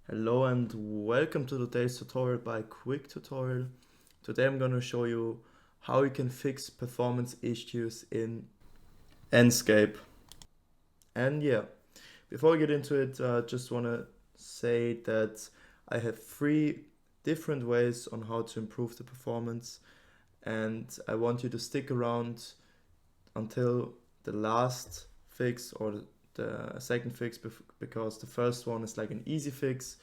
Hello and welcome to today's tutorial by Quick Tutorial. Today I'm going to show you how you can fix performance issues in Enscape. And yeah, before I get into it, I just want to say that I have 3 different ways on how to improve the performance, and I want you to stick around until the last fix or the second fix, because the first one is like an easy fix.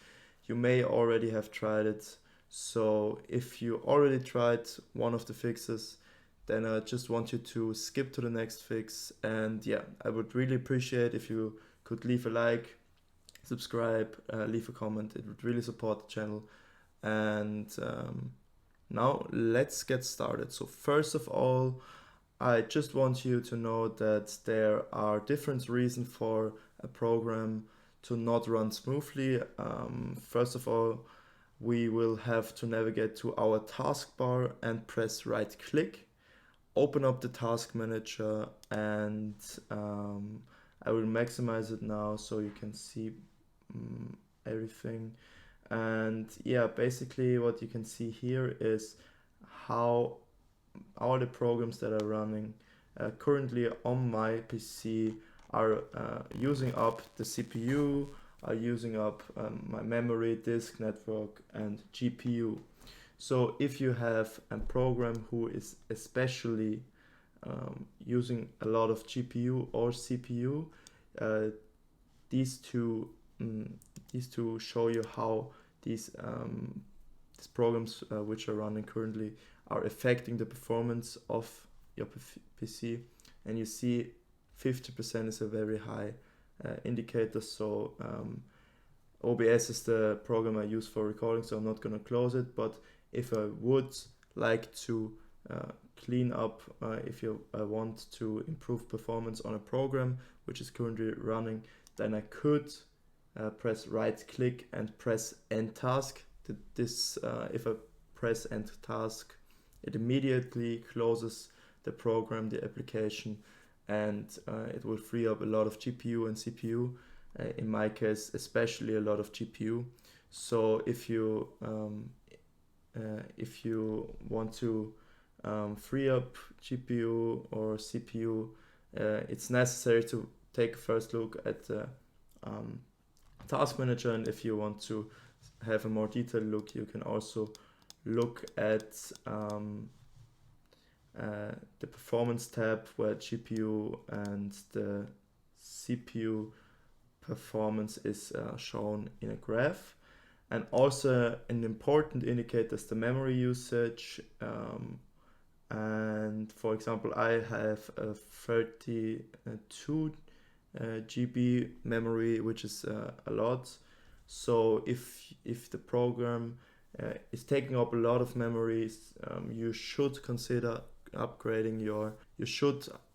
You may already have tried it, so if you already tried one of the fixes, then I just want you to skip to the next fix. And yeah, I would really appreciate if you could leave a like, subscribe, leave a comment. It would really support the channel. And now let's get started. So first of all, I just want you to know that there are different reasons for a program to not run smoothly. First of all, we will have to navigate to our taskbar and press right click, open up the task manager, and I will maximize it now so you can see everything. And yeah, basically what you can see here is how all the programs that are running currently on my PC are using up the CPU, are using up my memory, disk network, and GPU. So if you have a program who is especially using a lot of GPU or CPU, uh, these two show you how these programs which are running currently are affecting the performance of your PC. And you see 50% is a very high indicator. So OBS is the program I use for recording, so I'm not going to close it. But if I would like to clean up, if you want to improve performance on a program which is currently running, then I could press right click and press end task. If I press end task, it immediately closes the program, the application, and it will free up a lot of GPU and CPU. In my case, especially a lot of GPU. So if you want to free up GPU or CPU, it's necessary to take a first look at the task manager. And if you want to have a more detailed look, you can also look at the performance tab, where GPU and the CPU performance is shown in a graph. And also an important indicator is the memory usage. And for example, I have a 32 GB memory, which is a lot. So if the program is taking up a lot of memories, you should consider upgrading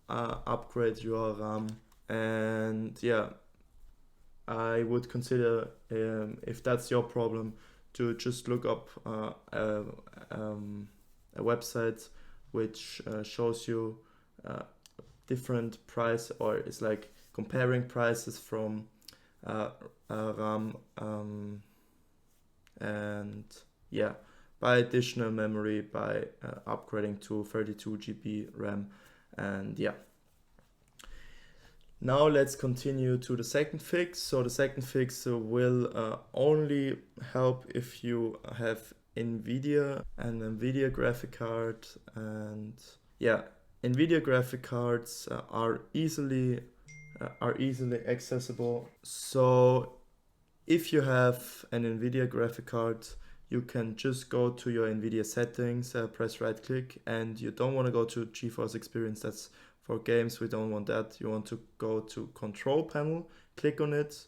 upgrade your RAM. And yeah, I would consider, if that's your problem, to just look up a website which shows you different price, or it's like comparing prices from RAM and yeah, buy additional memory by upgrading to 32 GB RAM. And yeah, now let's continue to the second fix. So the second fix will only help if you have NVIDIA graphic card. And yeah, NVIDIA graphic cards are easily accessible. So if you have an NVIDIA graphic card, you can just go to your NVIDIA settings, press right click, and you don't want to go to GeForce Experience. That's for games. We don't want that. You want to go to control panel, click on it.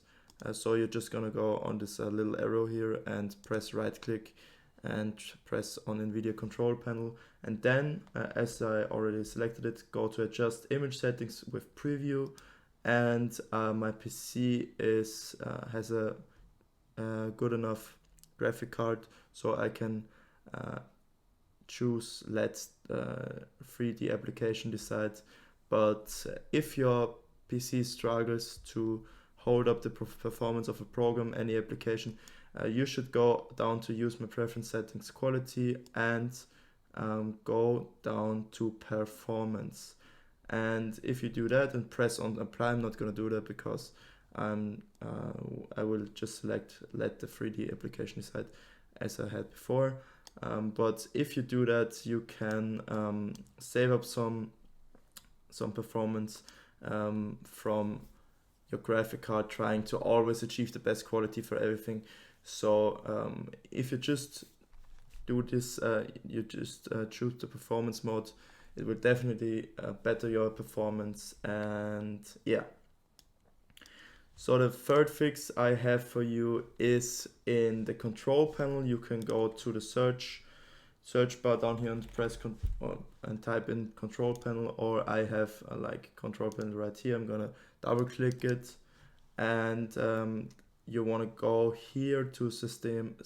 So you're just gonna go on this little arrow here and press right click and press on NVIDIA control panel. And then, as I already selected it, go to adjust image settings with preview. And my PC has a good enough graphic card, so I can choose let 3D application decide. But if your PC struggles to hold up the performance of a program, any application, you should go down to use my preference settings quality and go down to performance. And if you do that and press on apply, I'm not going to do that because I will just let the 3D application decide as I had before. But if you do that, you can save up some performance from your graphic card, trying to always achieve the best quality for everything. So if you just do this, you just choose the performance mode, it will definitely better your performance. And yeah, so the third fix I have for you is in the control panel. You can go to the search bar down here and press and type in control panel, or I have like control panel right here. I'm gonna double click it, and you want to go here to system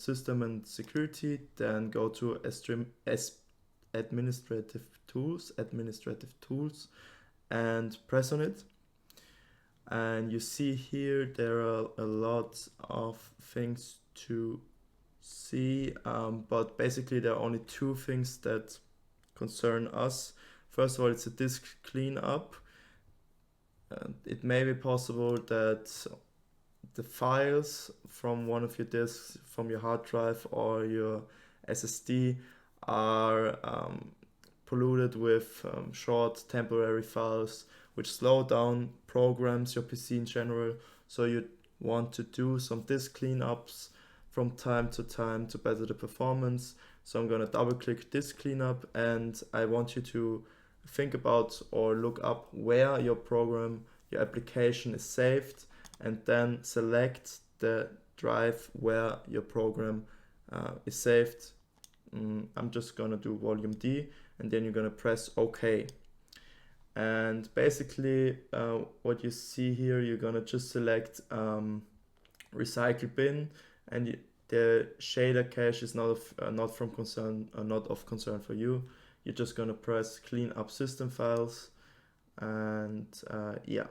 and security, then go to administrative tools, and press on it. And you see here there are a lot of things to see, but basically there are only two things that concern us. First of all, it's a disk cleanup. It may be possible that the files from one of your disks, from your hard drive or your SSD, are polluted with short temporary files which slow down programs, your PC in general. So you want to do some disk cleanups from time to time to better the performance. So I'm going to double click disk cleanup, and I want you to think about or look up where your program, your application is saved, and then select the drive where your program is saved. I'm just gonna do volume D, and then you're gonna press OK. And basically what you see here, you're gonna just select recycle bin, and the shader cache is not of concern for you. You're just gonna press clean up system files, and yeah,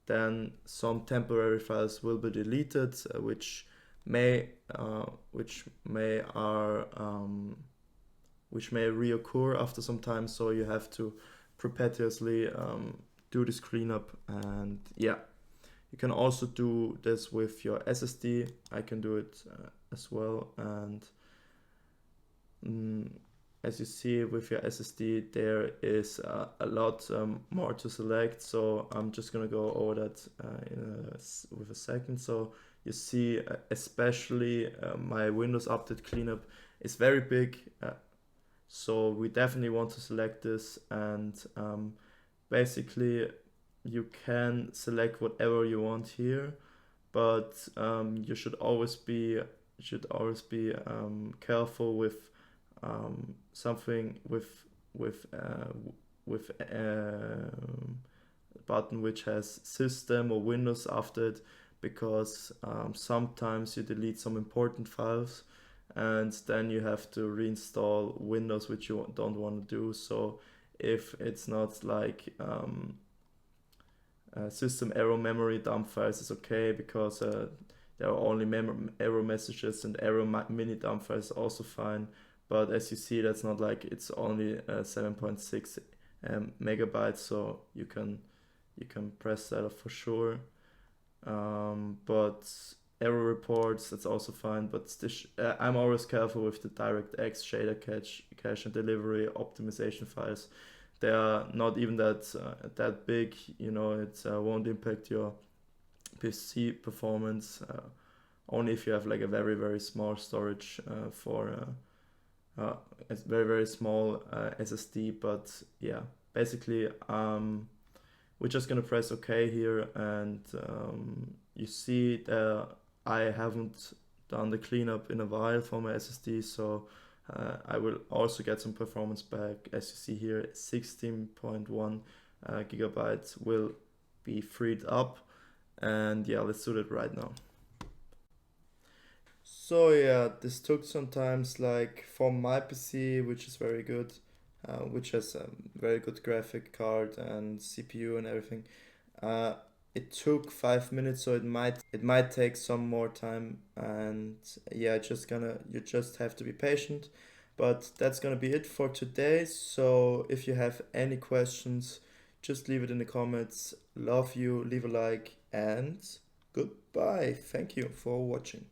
then some temporary files will be deleted, which may reoccur after some time. So you have to perpetuously do this cleanup. And yeah, you can also do this with your SSD. I can do it as well. And as you see with your SSD, there is a lot more to select. So I'm just gonna go over that with a second. So you see, especially my Windows Update cleanup is very big. So we definitely want to select this, and basically you can select whatever you want here, but you should always be careful with something with a button which has system or Windows after it, because sometimes you delete some important files and then you have to reinstall Windows, which you don't want to do. So if it's not like system error memory dump files is okay, because there are only error messages, and error mini dump files also fine. But as you see, that's not like, it's only 7.6 megabytes, so you can press that off for sure. But error reports, that's also fine. But I'm always careful with the DirectX shader cache and delivery optimization files. They are not even that big, you know. It won't impact your PC performance, only if you have like a very, very small storage for a very, very small SSD. But yeah, basically we're just gonna press OK here, and you see that I haven't done the cleanup in a while for my SSD, so I will also get some performance back. As you see here, 16.1 gigabytes will be freed up, and yeah, let's do that right now. So yeah, this took some time. Like for my PC, which is very good, which has a very good graphic card and CPU and everything, it took 5 minutes, so it might take some more time, and yeah, you just have to be patient. But that's gonna be it for today. So if you have any questions, just leave it in the comments. Love you, leave a like, and goodbye. Thank you for watching.